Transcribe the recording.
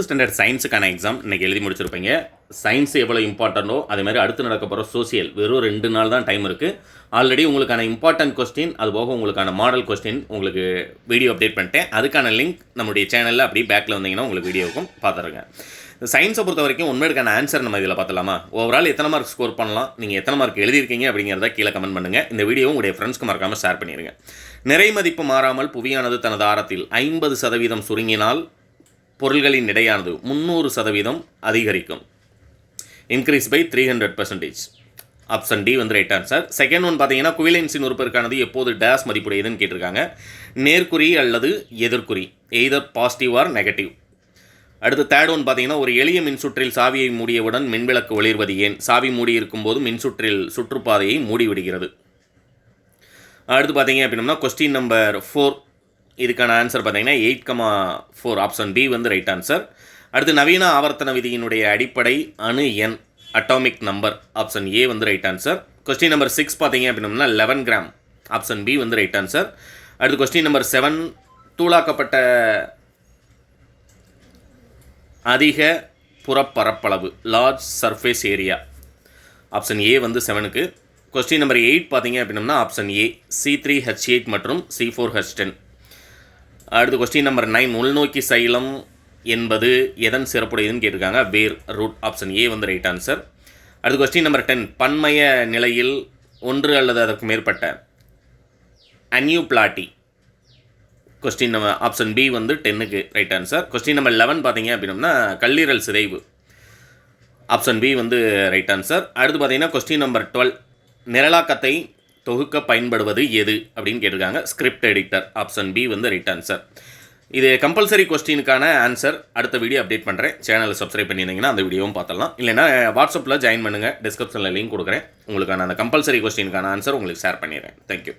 Standard சயின்ஸுக்கான exam இன்றைக்கி எழுதி முடிச்சிருப்பீங்க. Science எவ்வளோ இம்பார்ட்டண்ட்டோ அதே மாதிரி அடுத்து நடக்க போகிற சோசியல் வெறும் 2 நாள் தான் டைம் இருக்குது. ஆல்ரெடி உங்களுக்கான இம்பார்ட்டன்ட் கொஸ்டின் அது போக உங்களுக்கான மாடல் கொஸ்டின் உங்களுக்கு வீடியோ அப்டேட் பண்ணிட்டேன். அதுக்கான லிங்க் நம்முடைய சேனலில் அப்படியே பேக்கில் வந்தீங்கன்னா உங்களுக்கு வீடியோவுக்கும் பார்த்துருங்க. சயின்ஸை பொறுத்த வரைக்கும் உண்மையான ஆன்சர் நம்ம இதில் பார்த்தலாமா? ஓவரால் எத்தனை மார்க் ஸ்கோர் பண்ணலாம், நீங்கள் எத்தனை மார்க் எழுதியிருக்கீங்க அப்படிங்கிறத கீழே கமெண்ட் பண்ணுங்கள். இந்த வீடியோ உங்களுடைய ஃப்ரெண்ட்ஸ்க்கு மறக்காமல் ஷேர் பண்ணிடுங்க. நிறை மதிப்பு மாறாமல் புவியானது தனது ஆரத்தில் 50% சுருங்கினால் பொருள்களின் எடையானது 300% அதிகரிக்கும். Increase by 300%. ஆப்ஷன் டி வந்து ரைட் ஆன்சர். செகண்ட் ஒன் பார்த்தீங்கன்னா குவிலென்ஸின் உறுப்பிற்கானது எப்போது டேஸ் மதிப்புடையதுன்னு கேட்டிருக்காங்க. நேர்குறி அல்லது எதிர்குறி, எய்தர் பாசிட்டிவ் ஆர் நெகட்டிவ். அடுத்து தேர்ட் ஒன் பார்த்தீங்கன்னா ஒரு எளிய மின்சுற்றில் சாவியை மூடியவுடன் மின்விளக்கு ஒளிர்வது ஏன்? சாவி மூடி இருக்கும்போது மின்சுற்றில் சுற்றுப்பாதையை மூடிவிடுகிறது. அடுத்து பார்த்தீங்க அப்படின்னா கொஸ்டின் நம்பர் 4, இதுக்கான ஆன்சர் பார்த்தீங்கன்னா 8,4. ஆப்ஷன் பி வந்து ரைட் ஆன்சர். அடுத்து நவீன ஆவர்த்தன விதியினுடைய அடிப்படை அணு எண், அட்டாமிக் நம்பர். ஆப்ஷன் ஏ வந்து ரைட் ஆன்சர். கொஸ்டின் நம்பர் 6 பார்த்தீங்க அப்படின்னா 11 கிராம். ஆப்ஷன் பி வந்து ரைட் ஆன்சர். அடுத்து கொஸ்டின் நம்பர் 7, தூளாக்கப்பட்ட அதிக புறப்பரப்பளவு, large surface area. Option A வந்து 7க்கு. கொஸ்டின் நம்பர் 8 பார்த்தீங்க அப்படின்னா ஆப்ஷன் ஏ C3H8 மற்றும் C4H10. அடுத்து கொஸ்டின் நம்பர் 9, உள்நோக்கி சைலம் என்பது எதன் சிறப்புடையதுன்னு கேட்டிருக்காங்க. வேர், ரூட். ஆப்ஷன் ஏ வந்து ரைட் ஆன்சர். அடுத்து கொஸ்டின் நம்பர் 10, பன்மய நிலையில் ஒன்று அல்லது அதற்கு மேற்பட்ட அன்யூப்ளாட்டி. கொஸ்டின் நம்பர் ஆப்ஷன் பி வந்து 10க்கு ரைட் ஆன்சர். கொஸ்டின் நம்பர் 11 பார்த்தீங்க அப்படின்னா கல்லீரல் சிதைவு. ஆப்ஷன் பி வந்து ரைட் ஆன்சர். அடுத்து பார்த்தீங்கன்னா கொஸ்டின் நம்பர் 12, நிரலாக்கத்தை தொகுக்க பயன்படுவது எது அப்படின்னு கேட்டிருக்காங்க. Script editor. ஆப்ஷன் பி வந்து ரைட் ஆன்சர். இது கம்பல்சரி கொஸ்டினுக்கான ஆன்சர் அடுத்த வீடியோ அப்டேட் பண்ணுறேன். சேனலை சப்ஸ்கிரைப் பண்ணியிருந்தீங்கன்னா அந்த வீடியோவும் பார்த்துடலாம். இல்லைனா வாட்ஸ்அப்பில் ஜாயின் பண்ணுங்கள், டிஸ்கிரிப்ஷனில் லிங்க் கொடுக்குறேன். உங்களுக்கான அந்த கம்பல்சரி கொஸ்டினுக்கான ஆன்சர் உங்களுக்கு ஷேர் பண்ணிடுறேன். தேங்க்யூ.